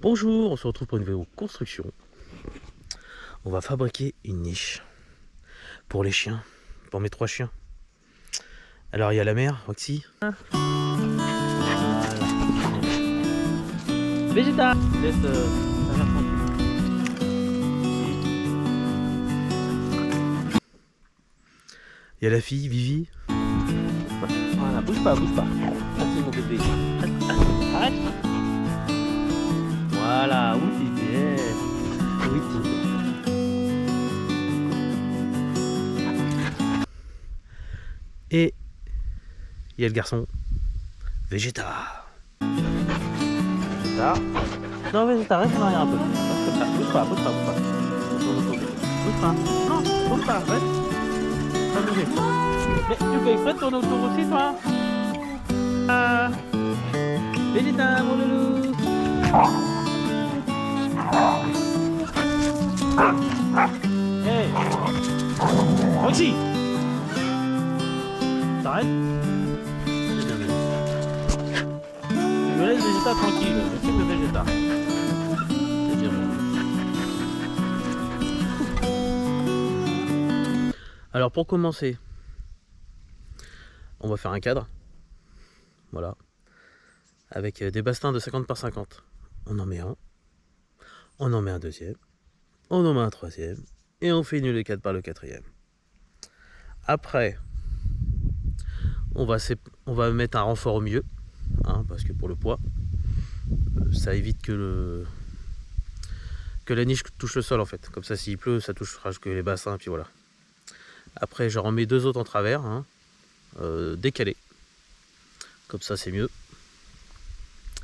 Bonjour, on se retrouve pour une vidéo construction. On va fabriquer une niche pour les chiens, pour mes 3 chiens. Alors il y a la mère, Roxy. Voilà. Vegeta, laisse ta mère tranquille. Il y a la fille, Vivi. Voilà, bouge pas, bouge pas. Merci mon bébé. Arrête. Voilà, oui t'es bien. Oui t'es bien. Et il y a le garçon, Vegeta. Vegeta. Non, Vegeta, reste en arrière un peu. Comme ça. Bouge pas, bouge pas, bouge pas. Bouge pas. Non, bouge pas, reste. Pas bouger. Mais tu fais exprès de tourner autour aussi, toi? Vegeta, mon loulou. Hey, Roxy. T'arrêtes? Tu me laisses Vegeta tranquille, je suis le Vegeta. C'est bien bon. Alors pour commencer, on va faire un cadre. Voilà. Avec des bastins de 50 par 50. On en met un. On en met un deuxième. On en met un troisième. Et on finit le cadre par le quatrième. Après, on va mettre un renfort au milieu, hein, parce que pour le poids, ça évite que la niche touche le sol en fait. Comme ça, s'il pleut, ça touchera que les bassins, puis voilà. Après, je remets 2 autres en travers, hein, décalés. Comme ça, c'est mieux.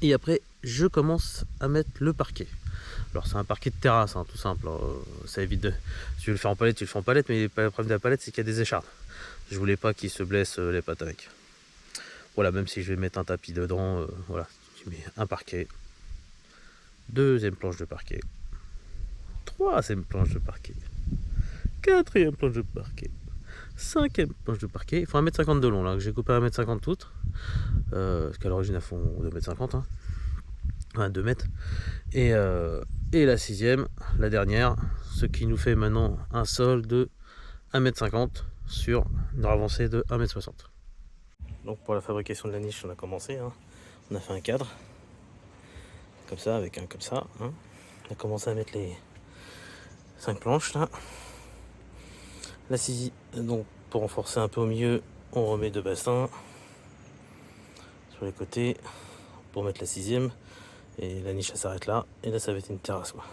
Et après, je commence à mettre le parquet. Alors, c'est un parquet de terrasse, hein, tout simple. Ça évite de... Si tu veux le faire en palette, tu le fais en palette, mais le problème de la palette, c'est qu'il y a des échardes. Je voulais pas qu'ils se blessent les pattes avec. Voilà, même si je vais mettre un tapis dedans, voilà, tu mets un parquet, 2e planche de parquet, 3e planche de parquet, 4e planche de parquet, 5e planche de parquet. Il faut 1,50 m de long là, que j'ai coupé à 1,50 m toutes, parce qu'à l'origine elles font 2,50 m, hein. Enfin 2 mètres. Et la 6e, la dernière, ce qui nous fait maintenant un sol de 1,50 m sur une avancée de 1,60 m. Donc pour la fabrication de la niche, on a commencé, hein. On a fait un cadre, comme ça, avec un comme ça, hein. On a commencé à mettre les 5 planches là. La 6, donc pour renforcer un peu au milieu, on remet 2 bassins sur les côtés pour mettre la 6e. Et la niche elle s'arrête là, et là ça va être une terrasse quoi.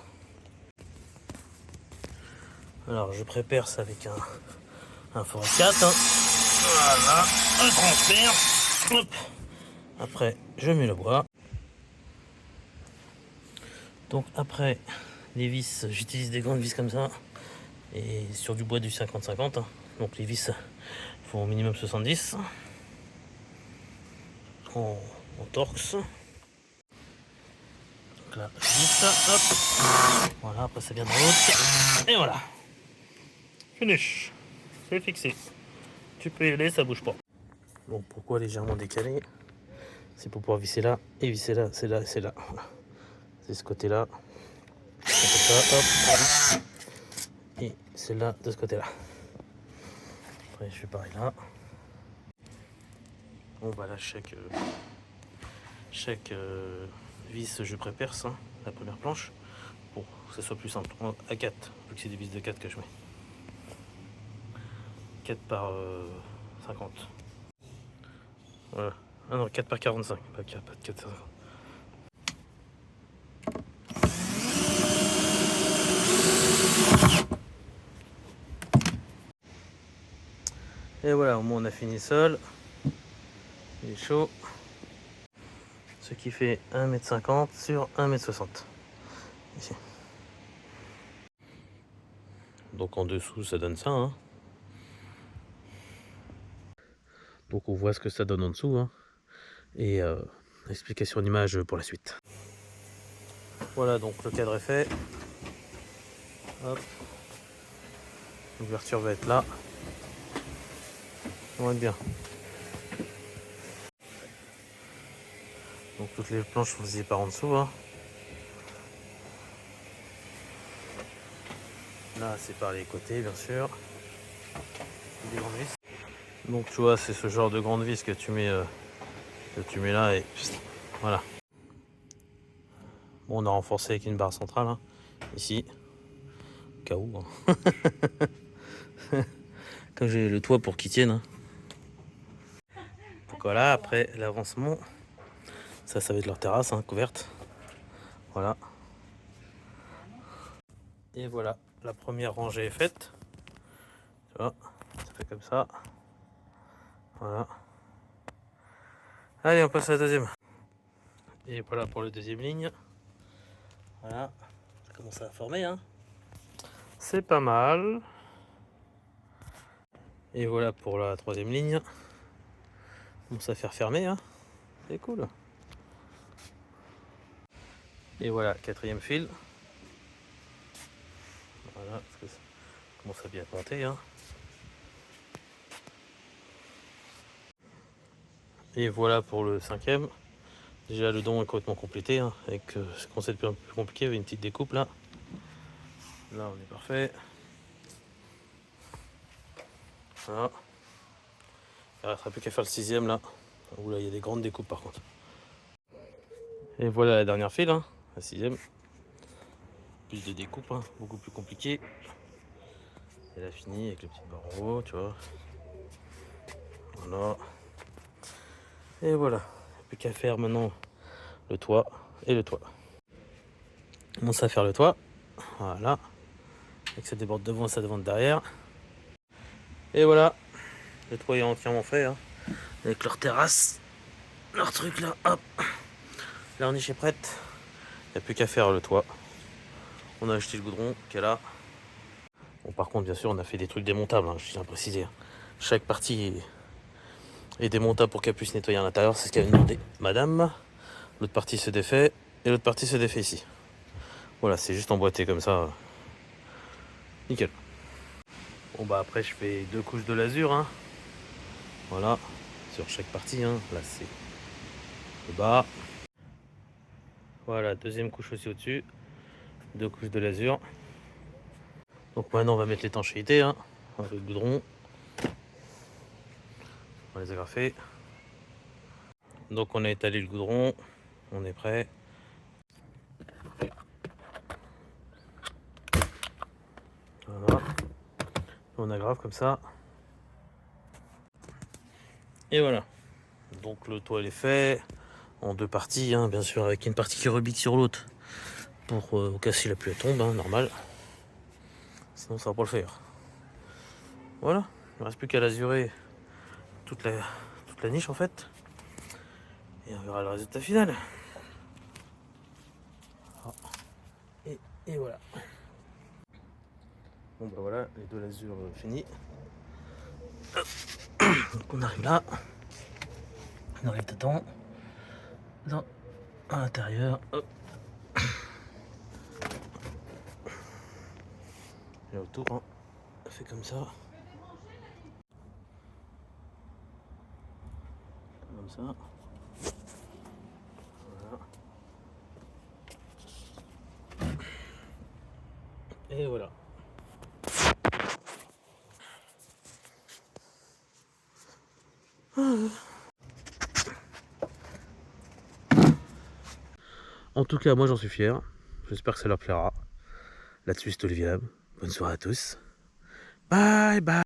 Alors je prépare ça avec un forêt 4, hein. Voilà, un transfert. Hop. Après je mets le bois. Donc après les vis, j'utilise des grandes vis comme ça, et sur du bois du 50-50, hein. Donc les vis font au minimum 70 en torx. Donc là je vis, hop, voilà, après ça vient dans l'autre, et voilà, finish, c'est fixé, tu peux y aller, ça bouge pas. Donc pourquoi légèrement décalé? C'est pour pouvoir visser là, et visser là, c'est là, c'est là, voilà. C'est ce côté là, ça, hop, voilà. Et c'est là de ce côté là. Après je fais pareil là. Bon bah là chaque vis je préperce, hein, la première planche pour que ça soit plus simple. À 4, vu que c'est des vis de 4 que je mets. 4 par 50. Voilà. Ah non, 4 par 45, pas 4 par 50. Et voilà, au moins on a fini le sol. Il est chaud. Ce qui fait 1,50 m sur 1,60 m. Ici. Donc en dessous, ça donne ça, hein. Donc on voit ce que ça donne en dessous, hein. Et explication d'image pour la suite. Voilà, donc le cadre est fait. Hop. L'ouverture va être là. On va être bien. Donc toutes les planches, vous y par en dessous, hein. Là, c'est par les côtés, bien sûr. Des grandes vis. Donc, tu vois, c'est ce genre de grande vis que tu mets là et voilà. Bon, on a renforcé avec une barre centrale, hein, ici, au cas où. Hein. Comme j'ai le toit pour qu'il tienne. Hein. Donc voilà, après l'avancement, ça va être leur terrasse, hein, couverte. Voilà. Et voilà, la première rangée est faite. Tu vois, ça fait comme ça. Voilà. Allez, on passe à la deuxième. Et voilà pour la deuxième ligne. Voilà, ça commence à former, hein. C'est pas mal. Et voilà pour la troisième ligne. On commence à faire fermer, hein. C'est cool. Et voilà, quatrième fil. Voilà, parce que ça commence à bien monter, hein. Et voilà pour le cinquième. Déjà le don est complètement complété, hein, avec ce concept un peu plus compliqué, avec une petite découpe là. Là on est parfait. Voilà. Il ne restera plus qu'à faire le sixième là. Où là il y a des grandes découpes par contre. Et voilà la dernière file, hein, la sixième. Plus de découpes, hein, beaucoup plus compliqué. Elle a fini avec le petit barre en haut, tu vois. Voilà. Et voilà. Il n'y a plus qu'à faire maintenant le toit et le toit. On commence à faire le toit. Voilà. Et que ça déborde devant, ça déborde derrière. Et voilà. Le toit est entièrement fait, hein, avec leur terrasse, leur truc là, hop. La niche est prête. Il n'y a plus qu'à faire le toit. On a acheté le goudron qui est là. Bon, par contre, bien sûr, on a fait des trucs démontables, hein, je tiens à préciser. Hein. Chaque partie est démontable pour qu'elle puisse nettoyer à l'intérieur, c'est ce qu'elle a demandé madame. L'autre partie se défait et l'autre partie se défait ici. Voilà, c'est juste emboîté comme ça. Nickel. Bon bah après je fais 2 couches de lasure, hein. Voilà, sur chaque partie, hein. Là c'est le bas. Voilà, deuxième couche aussi au-dessus. 2 couches de lasure. Donc maintenant on va mettre l'étanchéité, hein, avec le goudron. On va les agrafer. Donc on a étalé le goudron, on est prêt. Voilà. On agrave comme ça. Et voilà. Donc le toit il est fait en 2 parties, hein, bien sûr, avec une partie qui rebique sur l'autre pour au cas si la pluie tombe, hein, normal. Sinon ça va pas le faire. Voilà, il ne reste plus qu'à lasurer toute la niche en fait. Et on verra le résultat final. Et voilà. Bon bah voilà, les 2 lasures finies. Donc on arrive là. On arrive dedans. À l'intérieur. Hop. Et autour, hein, on fait comme ça. Comme ça. Voilà. Et voilà. En tout cas, moi j'en suis fier. J'espère que ça leur plaira. Là-dessus, c'est Olivier Lab. Bonne soirée à tous. Bye bye.